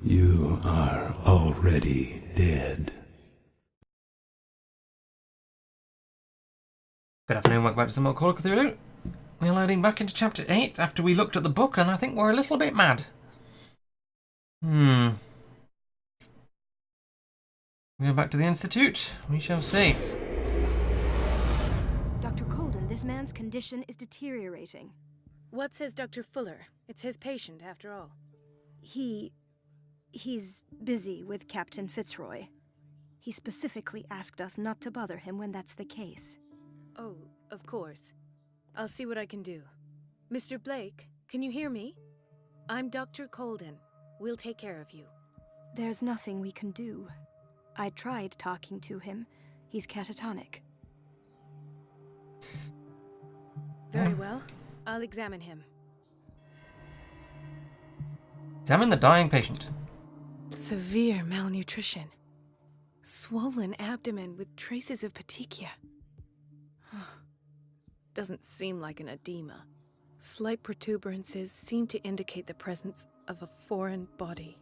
You are already dead. Good afternoon, welcome back to some more Call of Cthulhu. We're loading back into chapter 8 after we looked at the book, and I think we're a little bit mad. We're going back to the Institute. We shall see. Dr. Colden, this man's condition is deteriorating. What says Dr. Fuller? It's his patient, after all. He's busy with Captain Fitzroy. He specifically asked us not to bother him when that's the case. Oh, of course. I'll see what I can do. Mr. Blake, can you hear me? I'm Dr. Colden. We'll take care of you. There's nothing we can do. I tried talking to him. He's catatonic. Very well. I'll examine him. Examine the dying patient. Severe malnutrition. Swollen abdomen with traces of petechia. Doesn't seem like an edema. Slight protuberances seem to indicate the presence of a foreign body.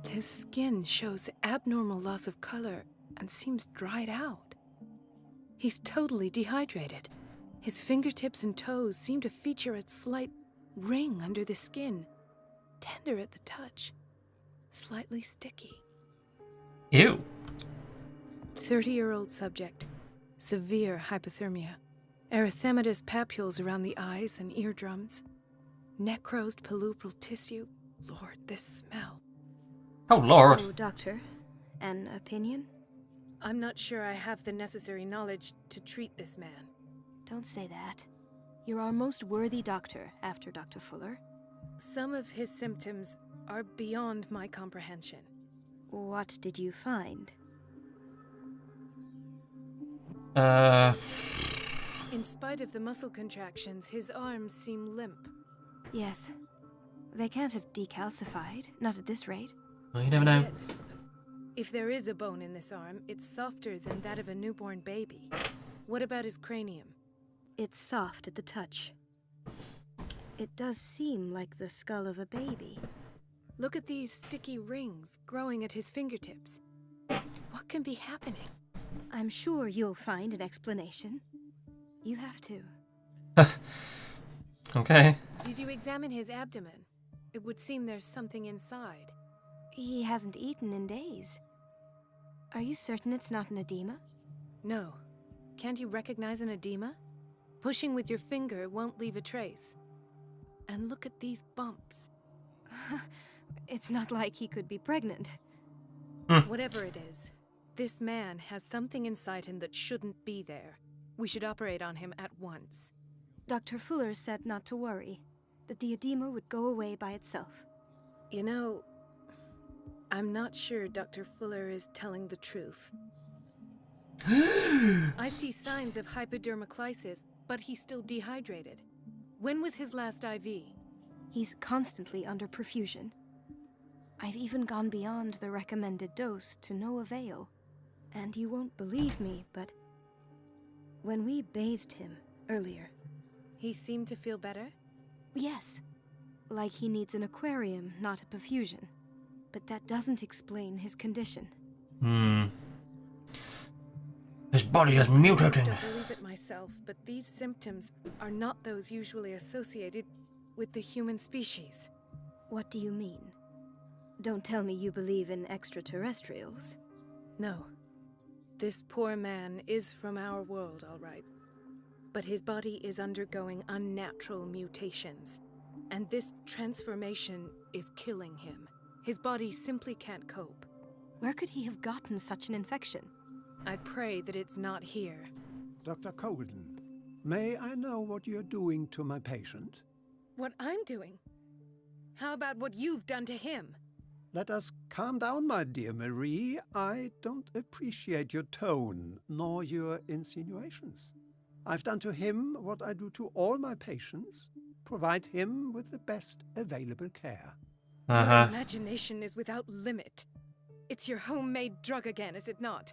His skin shows abnormal loss of color and seems dried out. He's totally dehydrated. His fingertips and toes seem to feature a slight ring under the skin. Tender at the touch. Slightly sticky. Ew. 30-year-old subject. Severe hypothermia. Erythematous papules around the eyes and eardrums. Necrosed palpebral tissue. Lord, this smell. Oh, Lord. So, Doctor, an opinion? I'm not sure I have the necessary knowledge to treat this man. Don't say that. You're our most worthy doctor after Dr. Fuller. Some of his symptoms are beyond my comprehension. What did you find? In spite of the muscle contractions, his arms seem limp. Yes. They can't have decalcified, not at this rate. Well, you never know. Yet, if there is a bone in this arm, it's softer than that of a newborn baby. What about his cranium? It's soft at the touch. It does seem like the skull of a baby. Look at these sticky rings growing at his fingertips. What can be happening? I'm sure you'll find an explanation. You have to. Okay. Did you examine his abdomen? It would seem there's something inside. He hasn't eaten in days. Are you certain it's not an edema? No. Can't you recognize an edema? Pushing with your finger won't leave a trace. And look at these bumps. It's not like he could be pregnant. Whatever it is, this man has something inside him that shouldn't be there. We should operate on him at once. Dr. Fuller said not to worry, that the edema would go away by itself. You know, I'm not sure Dr. Fuller is telling the truth. I see signs of hypodermoclysis, but he's still dehydrated. When was his last IV? He's constantly under perfusion. I've even gone beyond the recommended dose to no avail. And you won't believe me, but when we bathed him earlier... He seemed to feel better? Yes. Like he needs an aquarium, not a perfusion. But that doesn't explain his condition. His body is I mutating. don't believe it myself, but these symptoms are not those usually associated with the human species. What do you mean? Don't tell me you believe in extraterrestrials. No. This poor man is from our world, all right. But his body is undergoing unnatural mutations. And this transformation is killing him. His body simply can't cope. Where could he have gotten such an infection? I pray that it's not here. Dr. Colden, may I know what you're doing to my patient? What I'm doing? How about what you've done to him? Let us calm down, my dear Marie. I don't appreciate your tone, nor your insinuations. I've done to him what I do to all my patients, provide him with the best available care. Your imagination is without limit. It's your homemade drug again, is it not?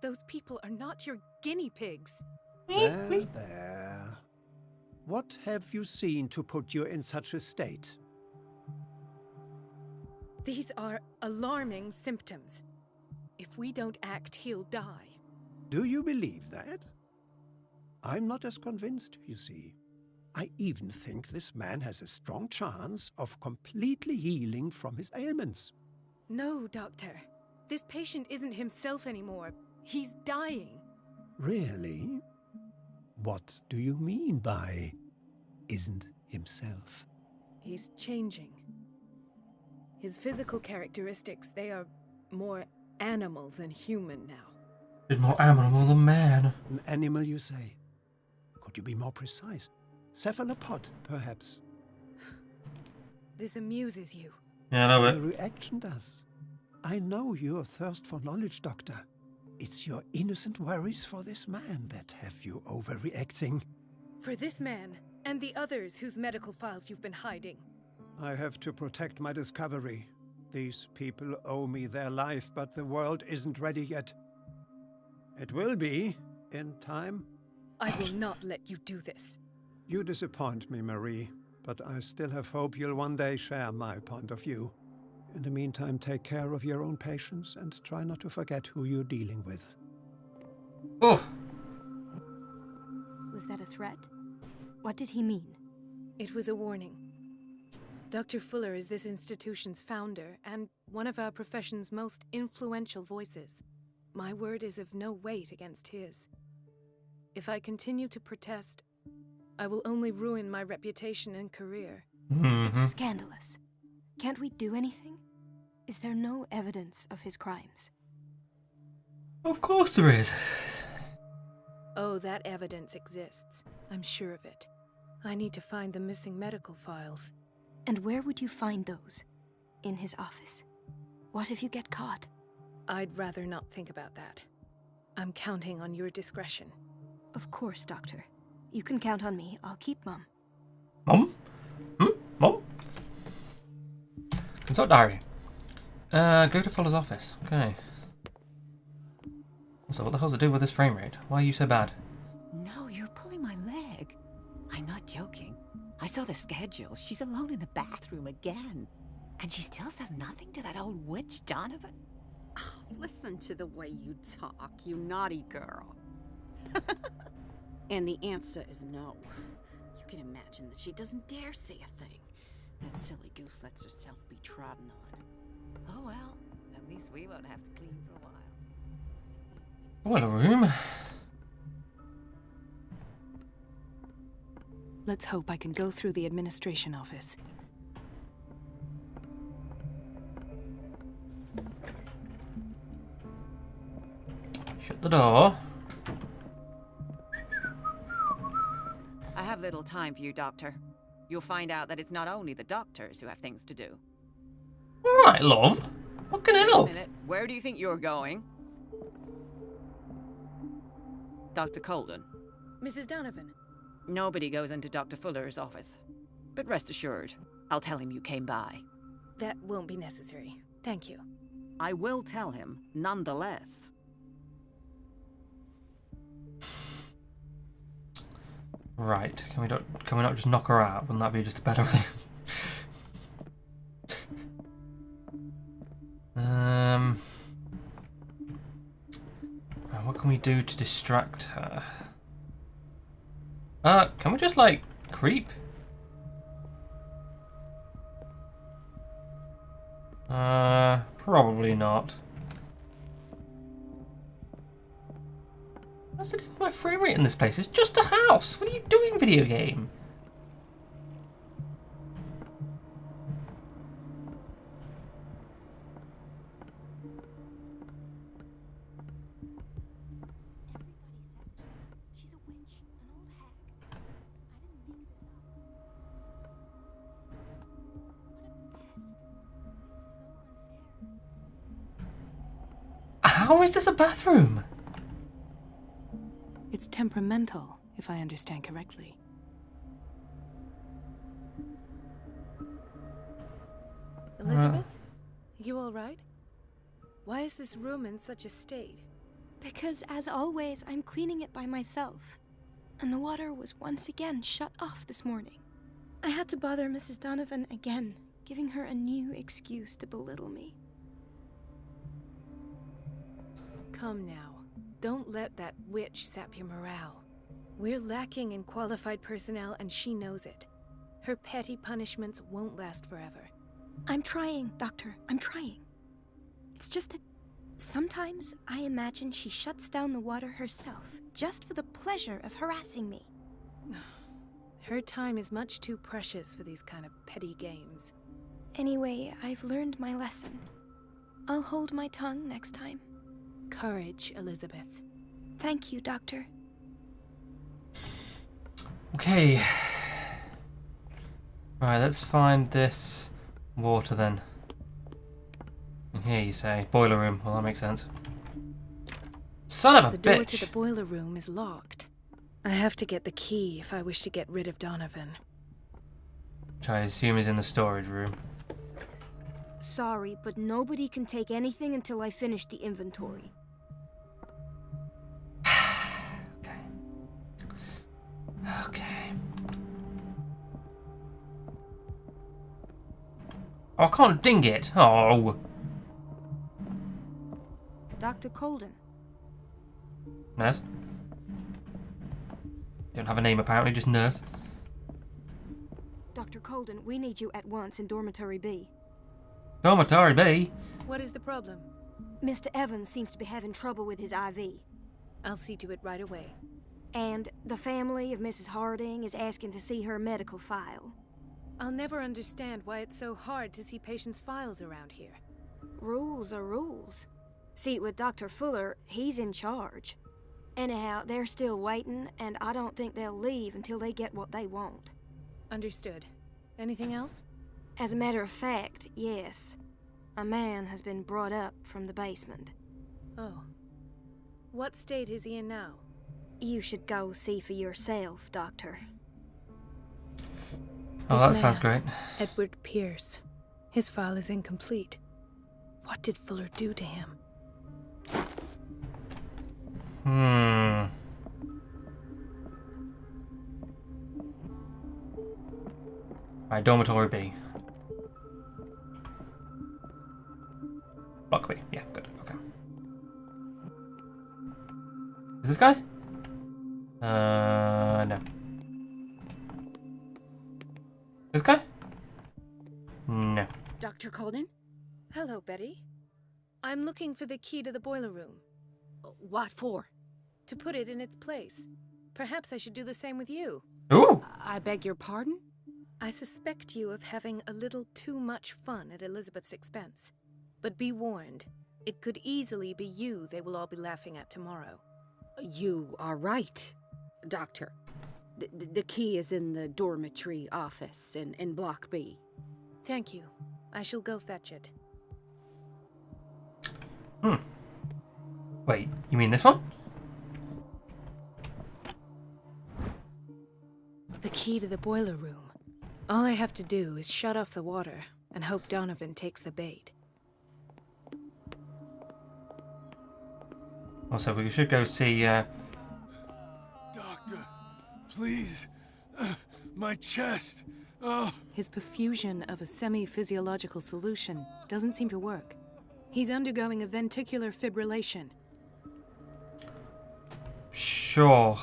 Those people are not your guinea pigs. There. What have you seen to put you in such a state? These are alarming symptoms. If we don't act, he'll die. Do you believe that? I'm not as convinced, you see. I even think this man has a strong chance of completely healing from his ailments. No, Doctor. This patient isn't himself anymore. He's dying. Really? What do you mean by isn't himself? He's changing. His physical characteristics, they are more animal than human now. Bit more animal than man. An animal, you say? Could you be more precise? Cephalopod, perhaps? This amuses you. Yeah, I know The it. reaction does. I know your thirst for knowledge, Doctor. It's your innocent worries for this man that have you overreacting. For this man, and the others whose medical files you've been hiding. I have to protect my discovery. These people owe me their life, but the world isn't ready yet. It will be, in time. I will not let you do this. You disappoint me, Marie, but I still have hope you'll one day share my point of view. In the meantime, take care of your own patients and try not to forget who you're dealing with. Oh, Was that a threat? What did he mean? It was a warning. Dr. Fuller is this institution's founder and one of our profession's most influential voices. My word is of no weight against his. If I continue to protest, I will only ruin my reputation and career. It's scandalous. Can't we do anything? Is there no evidence of his crimes? of course there is. Oh, that evidence exists. I'm sure of it. I need to find the missing medical files. And where would you find those? In his office? What if you get caught? I'd rather not think about that. I'm counting on your discretion. Of course, Doctor. You can count on me. I'll keep Mum. Mum? Mum? Consult diary. Go to Fuller's office. Okay. So what the hell's it do with this frame rate? Why are you so bad? No, you're pulling my leg. I'm not joking. I saw the schedule. She's alone in the bathroom again. And she still says nothing to that old witch, Donovan. Oh, listen to the way you talk, you naughty girl. And the answer is no. You can imagine that she doesn't dare say a thing. That silly goose lets herself be trodden on. Oh well, at least we won't have to clean for a while. Well, a room. Let's hope I can go through the administration office. Shut the door. I have little time for you, Doctor. You'll find out that it's not only the doctors who have things to do. Alright, love. Fucking Wait a hell. minute, where do you think you're going? Dr. Colden. Mrs. Donovan. Nobody goes into Dr. Fuller's office. But rest assured, I'll tell him you came by. That won't be necessary. Thank you. I will tell him, nonetheless. Right. Can we not just knock her out? Wouldn't that be just a better thing? What can we do to distract her? Can we just like creep? Probably not. What's the deal with my frame rate in this place? It's just a house. What are you doing, video game? Everybody says it. She's a witch, an old hag. I didn't make this up. What a pest. It's so unfair. How is this a bathroom? It's temperamental, if I understand correctly. Elizabeth? You all right? Why is this room in such a state? Because, as always, I'm cleaning it by myself. And the water was once again shut off this morning. I had to bother Mrs. Donovan again, giving her a new excuse to belittle me. Come now. Don't let that witch sap your morale. We're lacking in qualified personnel, and she knows it. Her petty punishments won't last forever. I'm trying, Doctor. I'm trying. It's just that sometimes I imagine she shuts down the water herself, just for the pleasure of harassing me. Her time is much too precious for these kind of petty games. Anyway, I've learned my lesson. I'll hold my tongue next time. Courage, Elizabeth. Thank you, Doctor. Okay. Right, let's find this water then. In here, you say. Boiler room. Well, that makes sense. Son of a The door bitch! to the boiler room is locked. I have to get the key if I wish to get rid of Donovan. Which I assume is in the storage room. Sorry, but nobody can take anything until I finish the inventory. Okay. Okay. Oh, I can't ding it! Oh! Dr. Colden. Nurse? Don't have a name apparently, just nurse. Dr. Colden, we need you at once in Dormitory B. Dormitory B? What is the problem? Mr. Evans seems to be having trouble with his IV. I'll see to it right away. And the family of Mrs. Harding is asking to see her medical file. I'll never understand why it's so hard to see patients' files around here. Rules are rules. See, with Dr. Fuller, he's in charge. Anyhow, they're still waiting, and I don't think they'll leave until they get what they want. Understood. Anything else? As a matter of fact, yes. A man has been brought up from the basement. Oh. What state is he in now? You should go see for yourself, Doctor. Oh, This that sounds man, great. Edward Pierce. His file is incomplete. What did Fuller do to him? Right, dormitory B. Block B. Yeah, good. Okay. Is this guy? No. This guy? No. Dr. Colden? Hello, Betty. I'm looking for the key to the boiler room. What for? To put it in its place. Perhaps I should do the same with you. Ooh! I beg your pardon? I suspect you of having a little too much fun at Elizabeth's expense. But be warned, it could easily be you they will all be laughing at tomorrow. You are right, Doctor. The key is in the dormitory office in Block B. Thank you. I shall go fetch it. Wait, you mean this one? The key to the boiler room. All I have to do is shut off the water and hope Donovan takes the bait. Also, we should go see, Doctor, please. My chest. Oh. His perfusion of a semi-physiological solution doesn't seem to work. He's undergoing a ventricular fibrillation. Sure.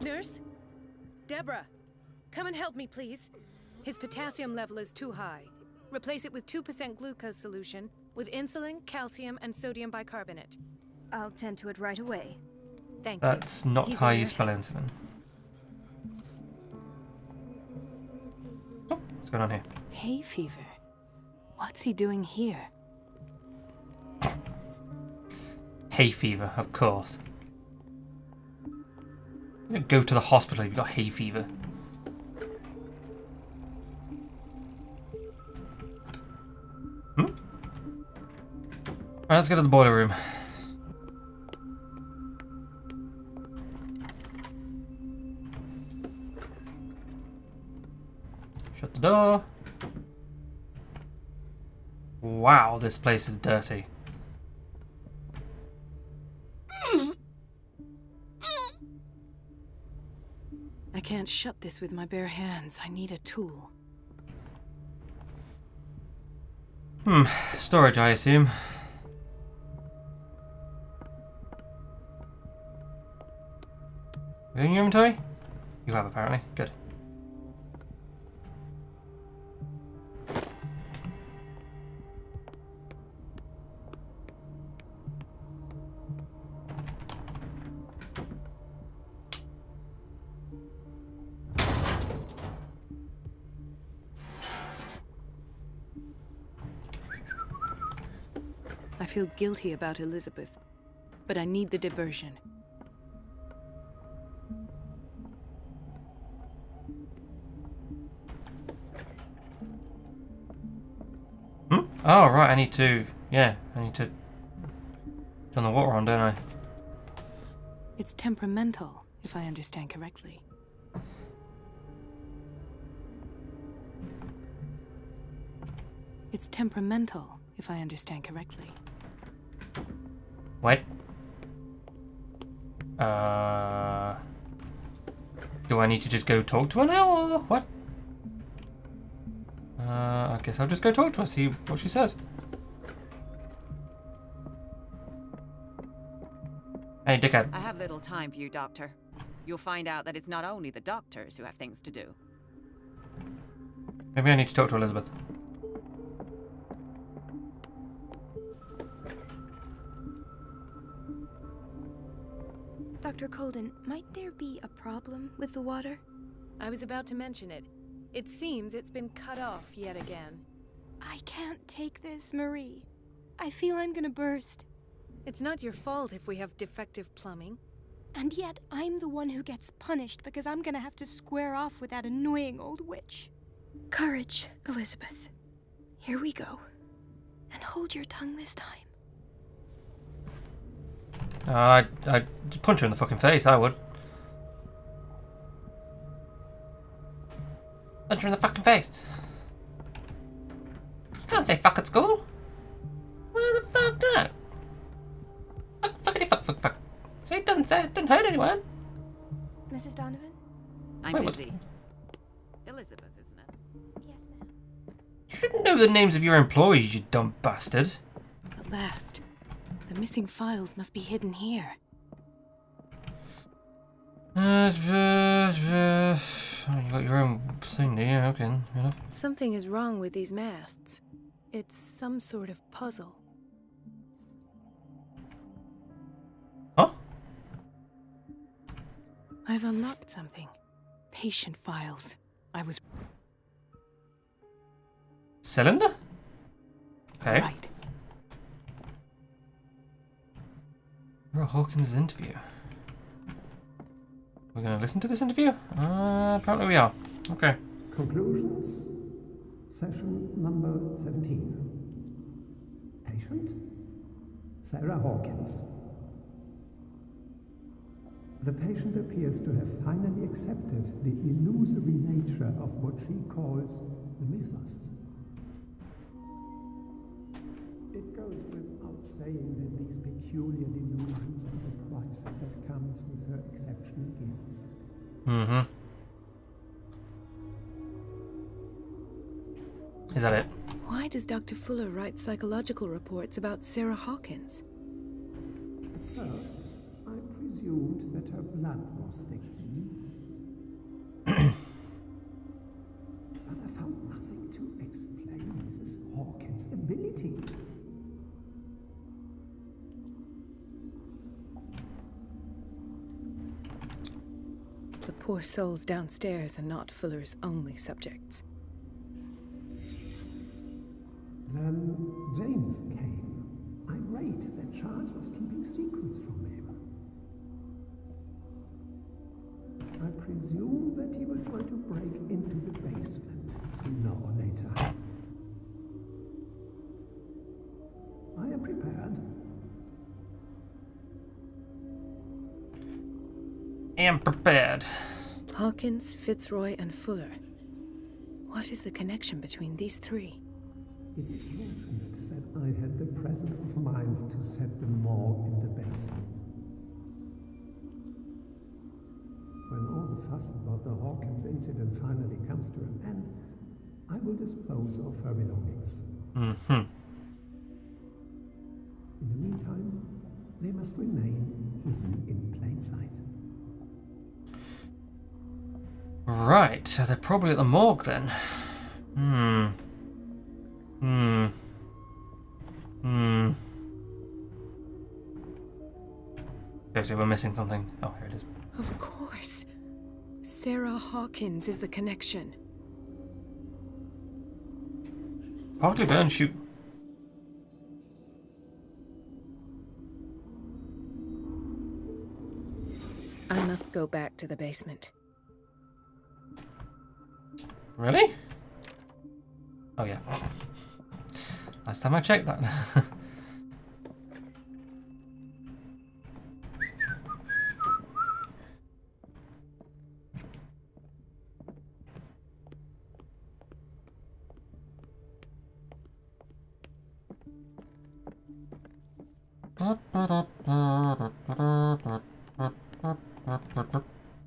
Nurse? Deborah, come and help me, please. His potassium level is too high. Replace it with 2% glucose solution with insulin, calcium, and sodium bicarbonate. I'll tend to it right away. Thank you. That's not He's how in you there. spell insulin. Oh, what's going on here? Hay fever. What's he doing here? Hay fever, of course. You don't go to the hospital if you've got hay fever. Right, let's go to the boiler room. Shut the door. Wow, this place is dirty. I can't can't shut this with my bare hands. I need a tool. Storage, I assume. In your inventory? You have, apparently. Good. I feel guilty about Elizabeth, but I need the diversion. Oh, right, I need to turn the water on, don't I? It's temperamental, if I understand correctly. It's temperamental, if I understand correctly. What? Do I need to just go talk to her now, or what? I guess I'll just go talk to her, see what she says. Hey, dickhead. I have little time for you, Doctor. You'll find out that it's not only the doctors who have things to do. Maybe I need to talk to Elizabeth. Dr. Colden, might there be a problem with the water? I was about to mention it. It seems it's been cut off yet again. I can't take this, Marie. I feel I'm gonna burst. It's not your fault if we have defective plumbing. And yet, I'm the one who gets punished because I'm gonna have to square off with that annoying old witch. Courage, Elizabeth. Here we go. And hold your tongue this time. I'd just punch her in the fucking face, I would. Punch her in the fucking face. Can't say fuck at school. Where the fuck not? Fuck, fuckity fuck, fuck, fuck. See, it doesn't hurt anyone. Mrs. Donovan? I'm Wait, what? busy. Elizabeth, isn't it? Yes, ma'am. You shouldn't know the names of your employees, you dumb bastard. At last. The missing files must be hidden here. You got your own thing, do you? Okay, you know. Something is wrong with these masts. It's some sort of puzzle. Huh? I've unlocked something. Patient files. I was Cylinder? Okay. right. Sarah Hawkins' interview. We're going to listen to this interview? Apparently we are. Okay. Conclusions. Session number 17. Patient? Sarah Hawkins. The patient appears to have finally accepted the illusory nature of what she calls the mythos. It goes without saying that these peculiar delusions are the price that comes with her exceptional gifts. Mm-hmm. Is that it? Why does Dr. Fuller write psychological reports about Sarah Hawkins? At first, I presumed that her blood was the key. But I found nothing to explain Mrs. Hawkins' abilities. The poor souls downstairs are not Fuller's only subjects. Then James came, irate that Charles was keeping secrets from him. I presume that he will try to break into the basement sooner or later. I am prepared. Am prepared. Hawkins, Fitzroy, and Fuller. What is the connection between these three? It is fortunate that I had the presence of mind to set the morgue in the basement. when all the fuss about the Hawkins incident finally comes to an end, I will dispose of her belongings. Mm-hmm. In the meantime, they must remain hidden in plain sight. Right, so they're probably at the morgue then. Okay, so we're missing something. Oh, here it is. Of course. Sarah Hawkins is the connection. Partly burn, shoot. I must go back to the basement. Really? Oh yeah. Last time I checked that.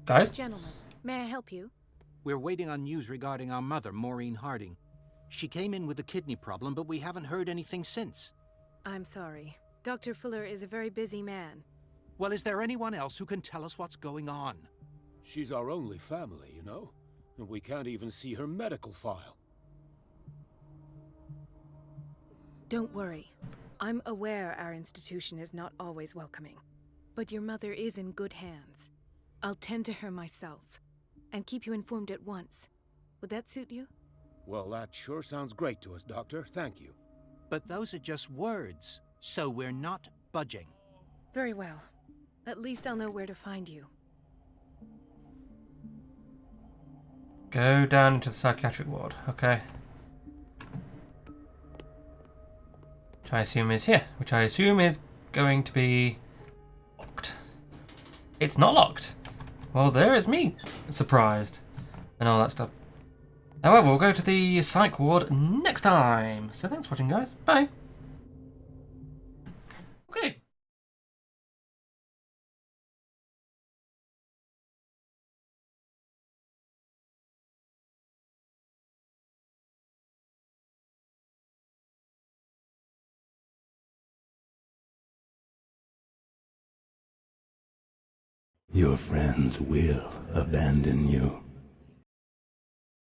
Guys? Gentlemen, may I help you? We're waiting on news regarding our mother, Maureen Harding. She came in with a kidney problem, but we haven't heard anything since. I'm sorry. Dr. Fuller is a very busy man. Well, is there anyone else who can tell us what's going on? She's our only family, you know? And we can't even see her medical file. Don't worry. I'm aware our institution is not always welcoming. But your mother is in good hands. I'll tend to her myself. And keep you informed at once. Would that suit you? Well, that sure sounds great to us, Doctor. Thank you. But those are just words, so we're not budging. Very well. At least I'll know where to find you. Go down to the psychiatric ward, okay. Which I assume is here. Which I assume is going to be locked. It's not locked. Well, there is me. Surprised. And all that stuff. However, we'll go to the psych ward next time. So thanks for watching, guys. Bye. Okay. Your friends will abandon you.